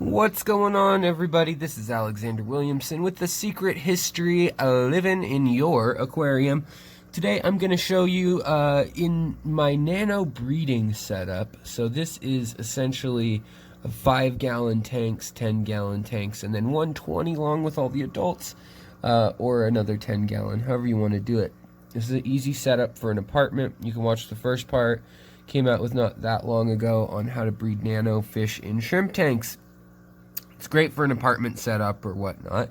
What's going on, everybody? This is Alexander Williamson with the secret history of living in your aquarium. Today I'm going to show you in my Nano breeding setup. So this is essentially 5-gallon tanks, 10-gallon tanks, and then 120 along with all the adults, or another 10-gallon, however you want to do it. This is an easy setup for an apartment. You can watch the first part. Came out with not that long ago on how to breed nano fish in shrimp tanks. It's great for an apartment setup or whatnot.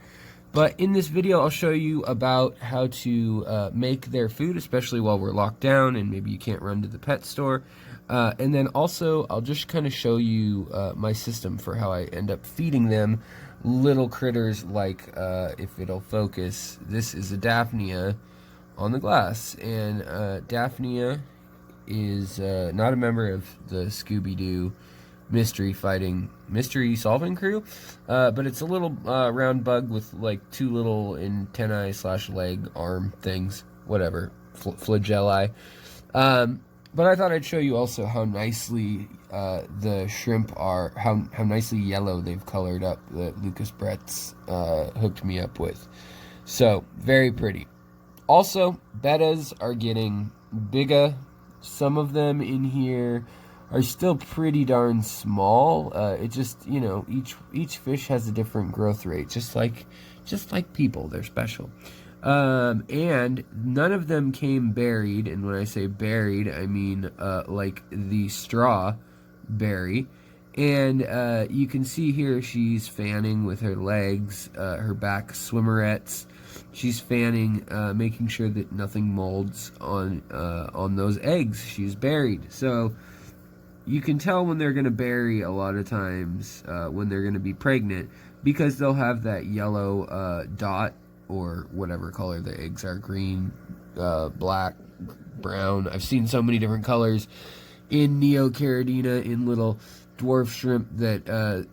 But in this video, I'll show you about how to make their food, especially while we're locked down and maybe you can't run to the pet store. And then also, I'll just kind of show you my system for how I end up feeding them little critters like, if it'll focus, this is a Daphnia on the glass. And Daphnia is not a member of the Scooby-Doo mystery solving crew, but it's a little round bug with like 2 little antennae / leg arm things, whatever, flagelli. But I thought I'd show you also how nicely the shrimp are, how nicely yellow they've colored up that Lucas Bretz hooked me up with. So very pretty. Also, bettas are getting bigger. Some of them in here are still pretty darn small. It just, you know, each fish has a different growth rate, just like people. They're special. And none of them came buried, and when I say buried, I mean like the straw berry. And you can see here she's fanning with her legs, her back swimmerettes. She's fanning, making sure that nothing molds on those eggs she's buried. So you can tell when they're going to bury a lot of times, when they're going to be pregnant, because they'll have that yellow dot, or whatever color the eggs are, green, black, brown. I've seen so many different colors in Neocaridina, in little dwarf shrimp, that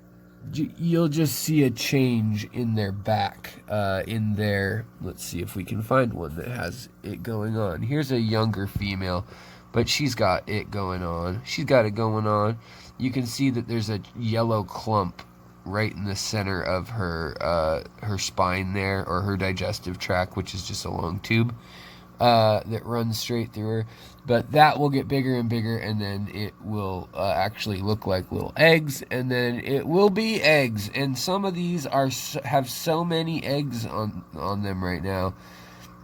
you'll just see a change in their back, in their, let's see if we can find one that has it going on. Here's a younger female, but she's got it going on. She's got it going on. You can see that there's a yellow clump right in the center of her spine there, or her digestive tract, which is just a long tube that runs straight through her. But that will get bigger and bigger, and then it will actually look like little eggs, and then it will be eggs. And some of these have so many eggs on them right now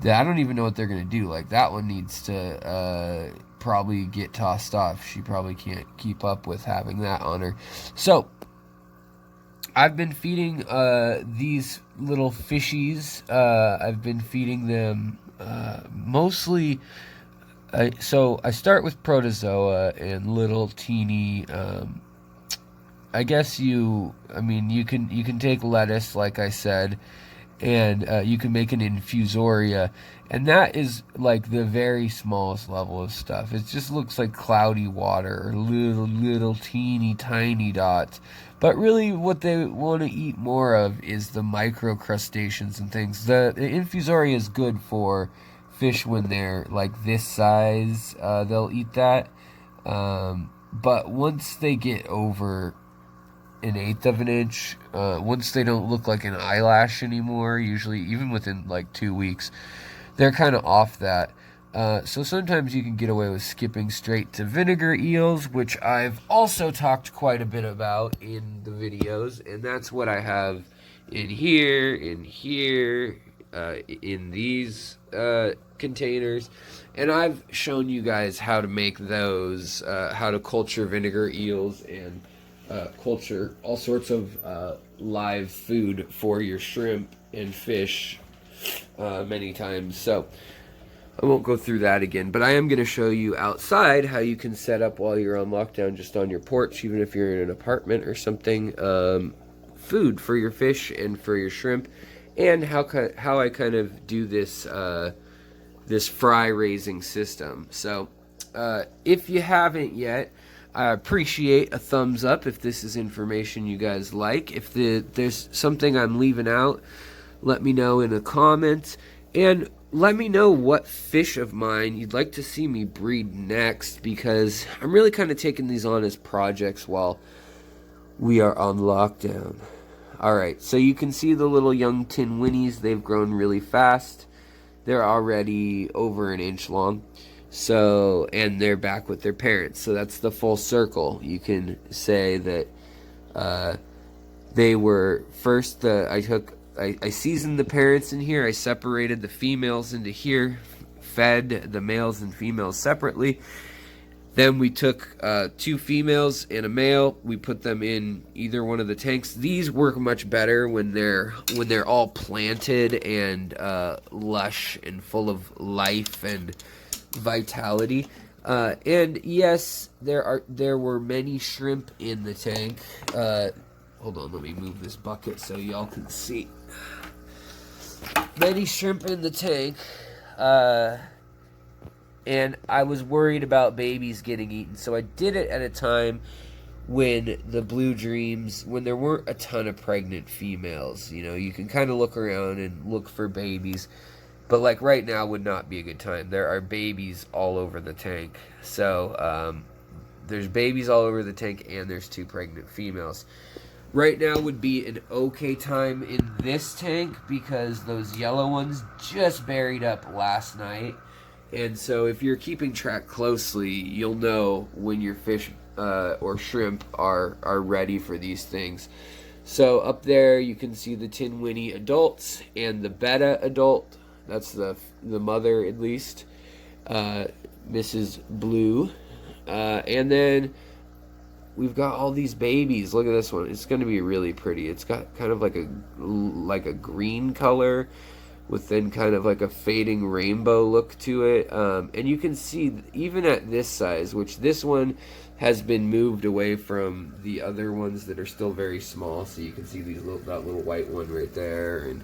that I don't even know what they're going to do. Like, that one needs to probably get tossed off. She probably can't keep up with having that on her. So I've been feeding these little fishies. I've been feeding them mostly. So I start with protozoa and little teeny. I guess you can take lettuce, like I said, and you can make an infusoria, and that is like the very smallest level of stuff. It just looks like cloudy water, or little teeny tiny dots. But really what they want to eat more of is the microcrustaceans and things. The infusoria is good for fish when they're like this size. They'll eat that. But once they get over 1/8 of an inch, once they don't look like an eyelash anymore, usually even within like 2 weeks, they're kind of off that. So sometimes you can get away with skipping straight to vinegar eels, which I've also talked quite a bit about in the videos, and that's what I have in here, in these containers. And I've shown you guys how to make those, how to culture vinegar eels and culture all sorts of live food for your shrimp and fish many times. So I won't go through that again, but I am going to show you outside how you can set up while you're on lockdown, just on your porch, even if you're in an apartment or something, food for your fish and for your shrimp, and how I kind of do this this fry raising system. So if you haven't yet, I appreciate a thumbs up if this is information you guys like. If there's something I'm leaving out, let me know in a comment, and let me know what fish of mine you'd like to see me breed next, because I'm really kind of taking these on as projects while We are on lockdown. Alright, so you can see the little young tin winnies. They've grown really fast. They're already over an inch long. So, and they're back with their parents. So that's the full circle. You can say that they were first, I seasoned the parents in here. I separated the females into here, fed the males and females separately. Then we took 2 females and a male. We put them in either one of the tanks. These work much better when they're all planted and lush and full of life and vitality. And yes, there were many shrimp in the tank. Hold on, let me move this bucket so y'all can see. Many shrimp in the tank. And I was worried about babies getting eaten, so I did it at a time when the Blue Dreams, when there weren't a ton of pregnant females. You know, you can kind of look around and look for babies, but like right now would not be a good time. There are babies all over the tank. So there's babies all over the tank, and there's 2 pregnant females. Right now would be an okay time in this tank because those yellow ones just buried up last night. And so if you're keeping track closely, you'll know when your fish or shrimp are ready for these things. So up there you can see the tin winnie adults and the betta adult. That's the mother, at least, Mrs. Blue. And then we've got all these babies. Look at this one. It's going to be really pretty. It's got kind of like a green color with then kind of like a fading rainbow look to it. And you can see even at this size, which this one has been moved away from the other ones that are still very small. So you can see that little white one right there. And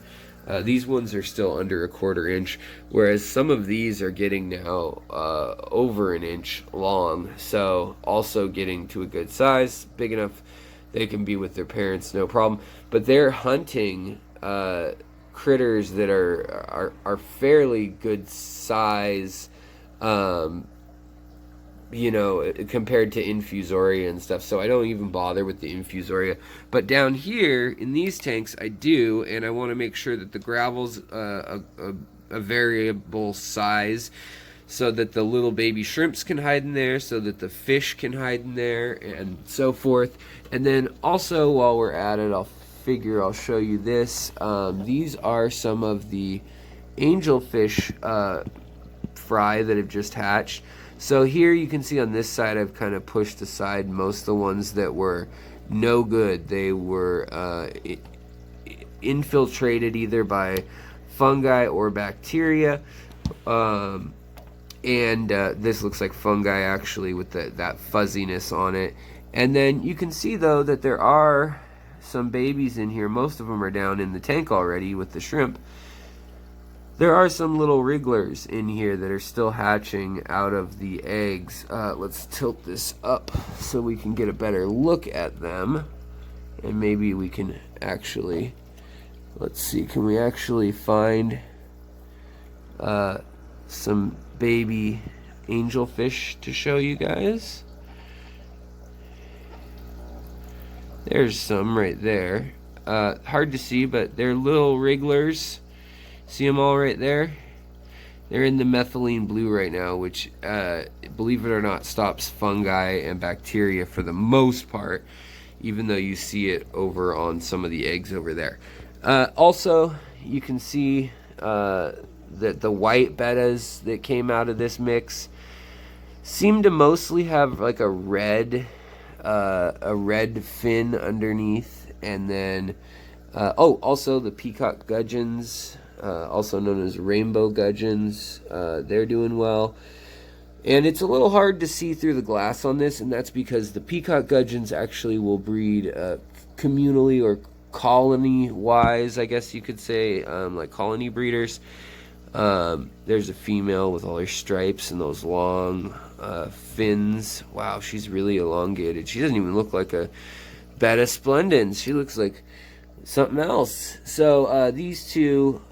these ones are still under a 1/4 inch, whereas some of these are getting now over an inch long. So also getting to a good size, big enough they can be with their parents, no problem. But they're hunting critters that are fairly good size, you know, compared to infusoria and stuff. So I don't even bother with the infusoria. But down here in these tanks, I do, and I want to make sure that the gravel's a variable size, so that the little baby shrimps can hide in there, so that the fish can hide in there, and so forth. And then also, while we're at it, I'll show you this. These are some of the angelfish fry that have just hatched. So here you can see on this side I've kind of pushed aside most of the ones that were no good. They were infiltrated either by fungi or bacteria. And this looks like fungi actually with that fuzziness on it. And then you can see though that there are some babies in here. Most of them are down in the tank already with the shrimp. There are some little wrigglers in here that are still hatching out of the eggs. Let's tilt this up so we can get a better look at them. And maybe we can actually, let's see, can we actually find some baby angelfish to show you guys? There's some right there. Hard to see, but they're little wrigglers. See them all right there? They're in the methylene blue right now, which, believe it or not, stops fungi and bacteria for the most part, even though you see it over on some of the eggs over there. Also, you can see that the white bettas that came out of this mix seem to mostly have like a red fin underneath, and then also the peacock gudgeons, also known as rainbow gudgeons, they're doing well. And it's a little hard to see through the glass on this, and that's because the peacock gudgeons actually will breed communally or colony wise, I guess you could say, like colony breeders. There's a female with all her stripes and those long fins. Wow, she's really elongated. She doesn't even look like a betta splendens. She looks like something else. So these two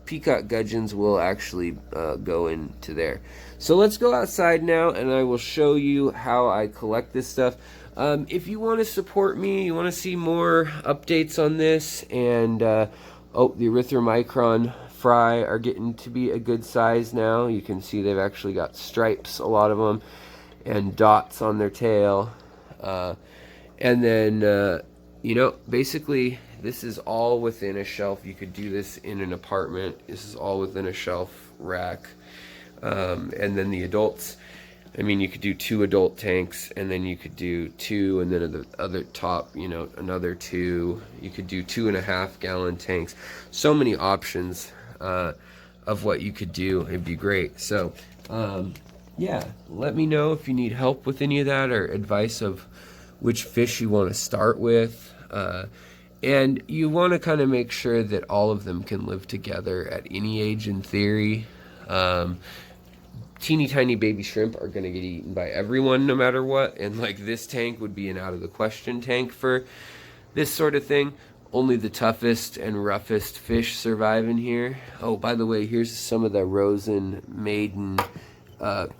peacock gudgeons will actually go into there. So let's go outside now, and I will show you how I collect this stuff. If you want to support me, you want to see more updates on this, and oh, the erythromicron fry are getting to be a good size now. You can see they've actually got stripes, a lot of them, and dots on their tail. And then, you know, basically this is all within a shelf. You could do this in an apartment. This is all within a shelf rack. And then the adults, I mean, you could do 2 adult tanks, and then you could do 2, and then at the other top, you know, another 2. You could do 2.5 gallon tanks. So many options of what you could do. It'd be great. So, yeah, let me know if you need help with any of that, or advice of which fish you want to start with. And you want to kind of make sure that all of them can live together at any age in theory. Teeny tiny baby shrimp are going to get eaten by everyone no matter what, and like this tank would be an out of the question tank for this sort of thing. Only the toughest and roughest fish survive in here. Oh, by the way, here's some of the Rosen Maiden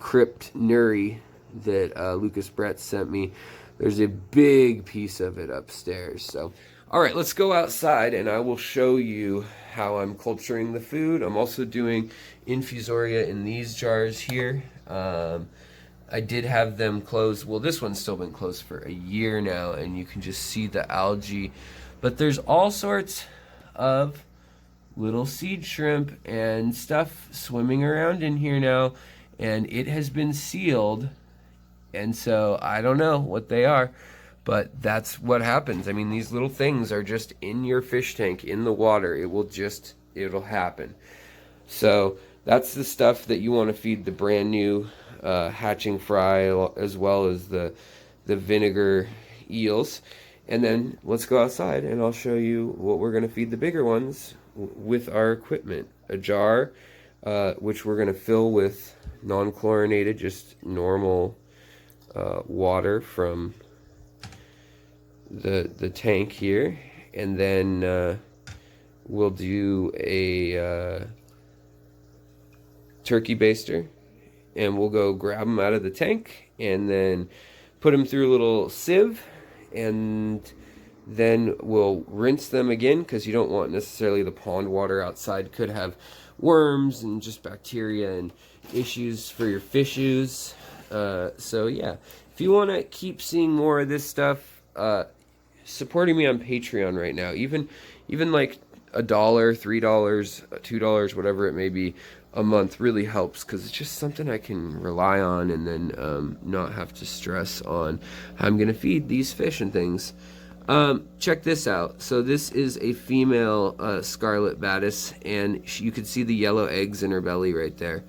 crypt nuri that Lucas Bretz sent me. There's a big piece of it upstairs. So, all right, let's go outside and I will show you how I'm culturing the food. I'm also doing infusoria in these jars here. I did have them closed. Well, this one's still been closed for a year now, and you can just see the algae. But there's all sorts of little seed shrimp and stuff swimming around in here now, and it has been sealed. And so I don't know what they are, but that's what happens. I mean, these little things are just in your fish tank, in the water. It'll happen. So that's the stuff that you want to feed the brand new hatching fry, as well as the vinegar eels. And then let's go outside and I'll show you what we're going to feed the bigger ones with our equipment. A jar, which we're going to fill with non-chlorinated, just normal water from the tank here, and then we'll do a turkey baster, and we'll go grab them out of the tank and then put them through a little sieve, and then we'll rinse them again, because you don't want necessarily the pond water outside. Could have worms and just bacteria and issues for your fishes. So yeah, if you want to keep seeing more of this stuff, supporting me on Patreon right now, even like $1, $3, $2, whatever it may be a month, really helps, because it's just something I can rely on, and then not have to stress on how I'm gonna feed these fish and things. Check this out. So this is a female scarlet batis, and you can see the yellow eggs in her belly right there.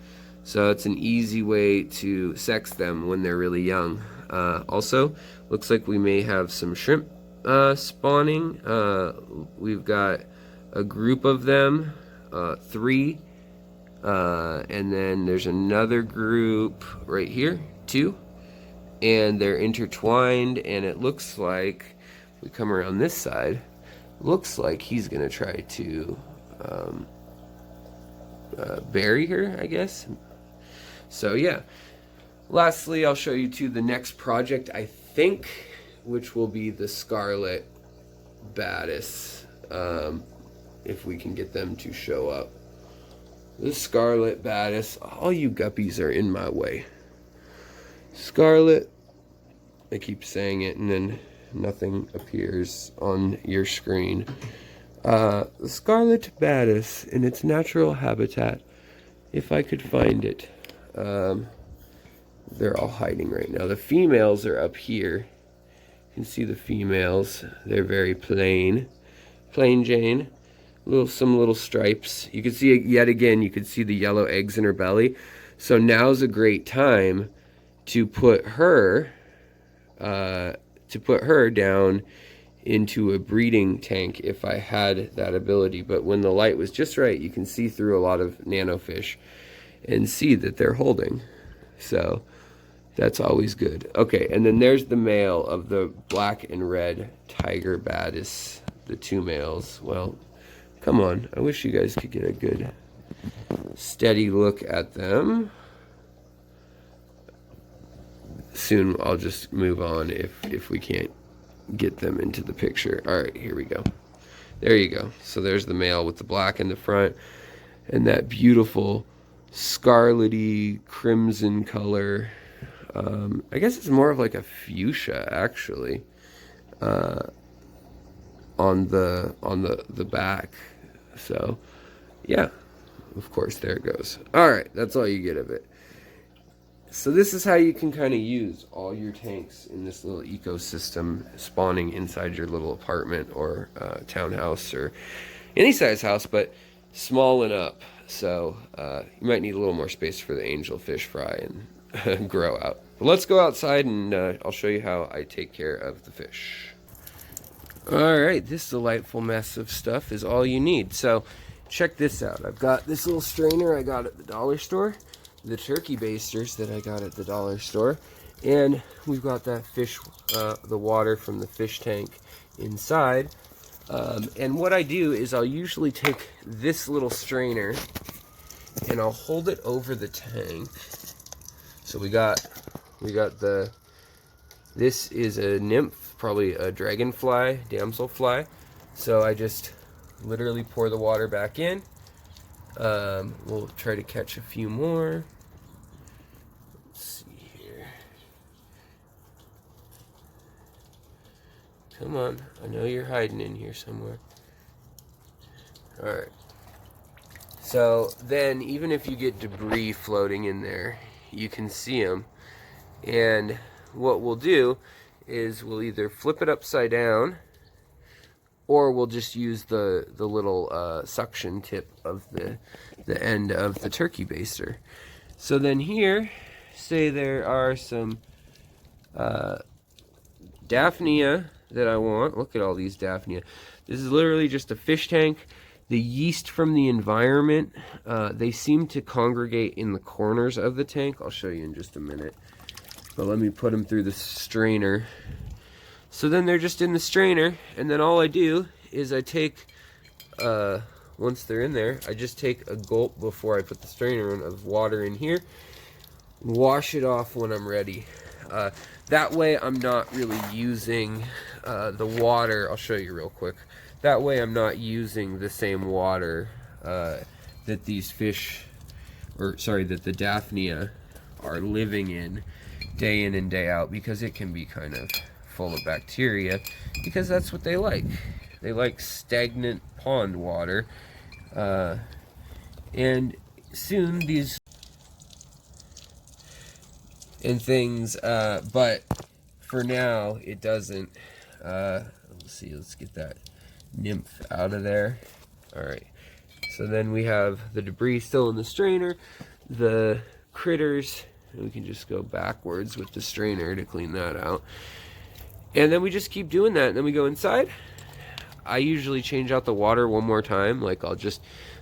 So it's an easy way to sex them when they're really young. Also, looks like we may have some shrimp spawning. We've got a group of them, 3, and then there's another group right here, 2, and they're intertwined, and it looks like, we come around this side, looks like he's gonna try to bury her, I guess. So yeah, lastly, I'll show you too the next project, I think, which will be the scarlet batis, if we can get them to show up. The scarlet batis, all you guppies are in my way. Scarlet, I keep saying it and then nothing appears on your screen. The scarlet batis in its natural habitat, if I could find it. They're all hiding right now. The females are up here. You can see the females. They're very plain Jane. Some little stripes. You can see it yet again. You can see the yellow eggs in her belly. So now's a great time to put her down into a breeding tank if I had that ability. But when the light was just right, you can see through a lot of nano fish and see that they're holding. So that's always good. Okay, and then there's the male of the black and red tiger batis, the 2 males. Well, come on, I wish you guys could get a good steady look at them. soon I'll just move on if we can't get them into the picture. All right, here we go. There you go. So there's the male with the black in the front and that beautiful scarlety crimson color. I guess it's more of like a fuchsia actually, on the back. So yeah, of course, there it goes. All right, that's all you get of it. So this is how you can kind of use all your tanks in this little ecosystem spawning inside your little apartment or townhouse or any size house, but small and up. So you might need a little more space for the angelfish fry and grow out. But let's go outside and I'll show you how I take care of the fish. All right, this delightful mess of stuff is all you need. So check this out. I've got this little strainer I got at the dollar store, the turkey basters that I got at the dollar store, and we've got that fish, the water from the fish tank inside. And what I do is I'll usually take this little strainer and I'll hold it over the tank. So we got this is a nymph, probably a dragonfly, damselfly. So I just literally pour the water back in. We'll try to catch a few more. Let's see here. Come on, I know you're hiding in here somewhere. Alright. So then, even if you get debris floating in there, you can see them. And what we'll do is we'll either flip it upside down, or we'll just use the little suction tip of the end of the turkey baster. So then here, say there are some Daphnia that I want. Look at all these Daphnia. This is literally just a fish tank. The yeast from the environment, they seem to congregate in the corners of the tank. I'll show you in just a minute. But let me put them through the strainer. So then they're just in the strainer, and then all I do is I take, once they're in there, I just take a gulp before I put the strainer in of water in here, wash it off when I'm ready. That way I'm not really using the water. I'll show you real quick. That way I'm not using the same water that these fish, or sorry, that the Daphnia are living in day in and day out, because it can be kind of full of bacteria, because that's what they like. They like stagnant pond water. And soon these and things, but for now it doesn't. Let's see, let's get that nymph out of there. Alright, so then we have the debris still in the strainer, the critters, and we can just go backwards with the strainer to clean that out. And then we just keep doing that, and then we go inside. I usually change out the water one more time. Like, I'll just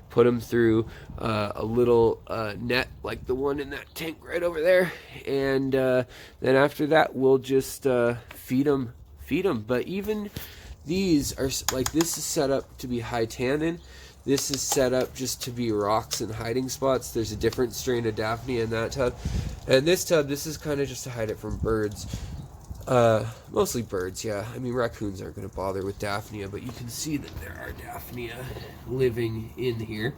put them through a little net like the one in that tank right over there, and then after that we'll just feed them. But even these are, like, this is set up to be high tannin. This is set up just to be rocks and hiding spots. There's a different strain of Daphnia in that tub. And this tub, this is kind of just to hide it from birds. Mostly birds, yeah. I mean, raccoons aren't going to bother with Daphnia, but you can see that there are Daphnia living in here.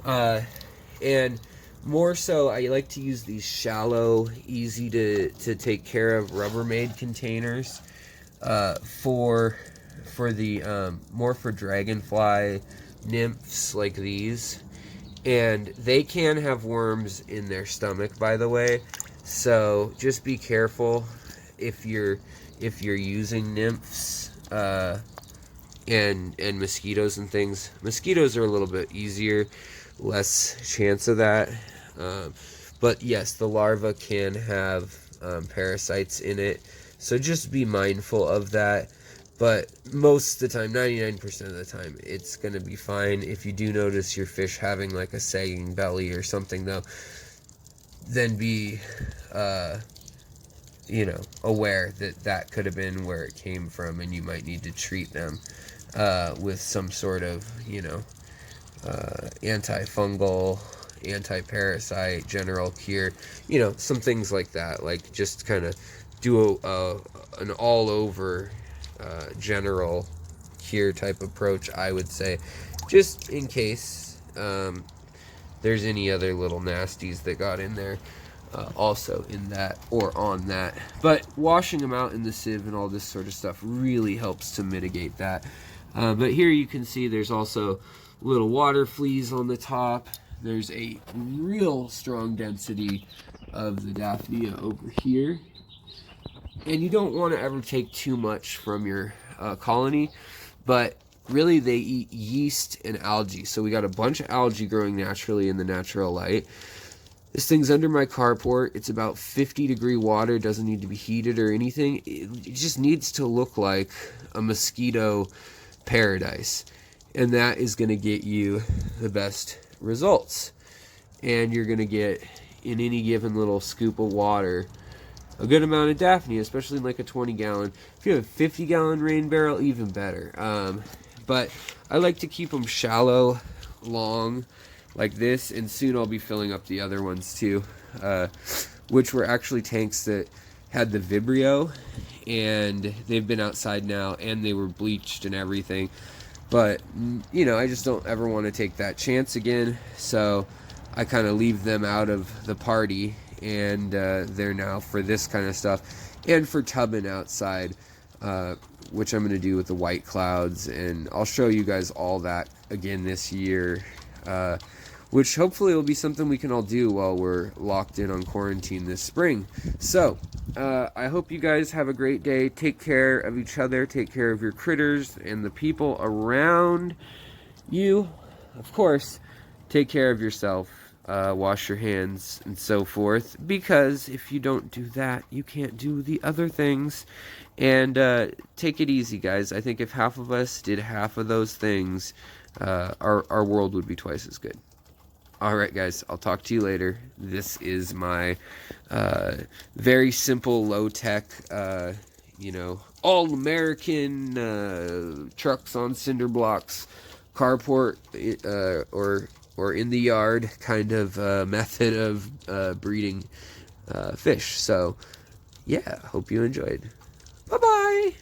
And more so, I like to use these shallow, easy to take care of Rubbermaid containers for the more for dragonfly nymphs like these. And they can have worms in their stomach, by the way, so just be careful if you're using nymphs and mosquitoes and things. Mosquitoes are a little bit easier, less chance of that, but yes, the larva can have parasites in it, so just be mindful of that. But most of the time, 99% of the time, it's going to be fine. If you do notice your fish having like a sagging belly or something, though, then be aware that that could have been where it came from, and you might need to treat them with some sort of antifungal anti-parasite, general cure, you know, some things like that. Like just kind of do an all-over general cure type approach, I would say, just in case there's any other little nasties that got in there also in that or on that. But washing them out in the sieve and all this sort of stuff really helps to mitigate that. But here you can see there's also little water fleas on the top. There's a real strong density of the Daphnia over here. And you don't want to ever take too much from your colony, but really they eat yeast and algae. So we got a bunch of algae growing naturally in the natural light. This thing's under my carport. It's about 50-degree water. Doesn't need to be heated or anything. It just needs to look like a mosquito paradise. And that is going to get you the best results. And you're going to get, in any given little scoop of water, a good amount of Daphnia, especially in like a 20-gallon. If you have a 50-gallon rain barrel, even better. But I like to keep them shallow, long, like this, and soon I'll be filling up the other ones too, which were actually tanks that had the Vibrio, and they've been outside now, and they were bleached and everything. But, you know, I just don't ever want to take that chance again, so I kind of leave them out of the party, and they're now for this kind of stuff, and for tubbing outside, which I'm going to do with the white clouds, and I'll show you guys all that again this year, which hopefully will be something we can all do while we're locked in on quarantine this spring. So, I hope you guys have a great day. Take care of each other, take care of your critters and the people around you. Of course, take care of yourself, wash your hands and so forth, because if you don't do that, you can't do the other things. And take it easy, guys. I think if half of us did half of those things, our world would be twice as good. Alright guys, I'll talk to you later. This is my very simple, low-tech, you know, all-American trucks on cinder blocks, carport, or in the yard kind of method of breeding fish. So, yeah, hope you enjoyed. Bye-bye!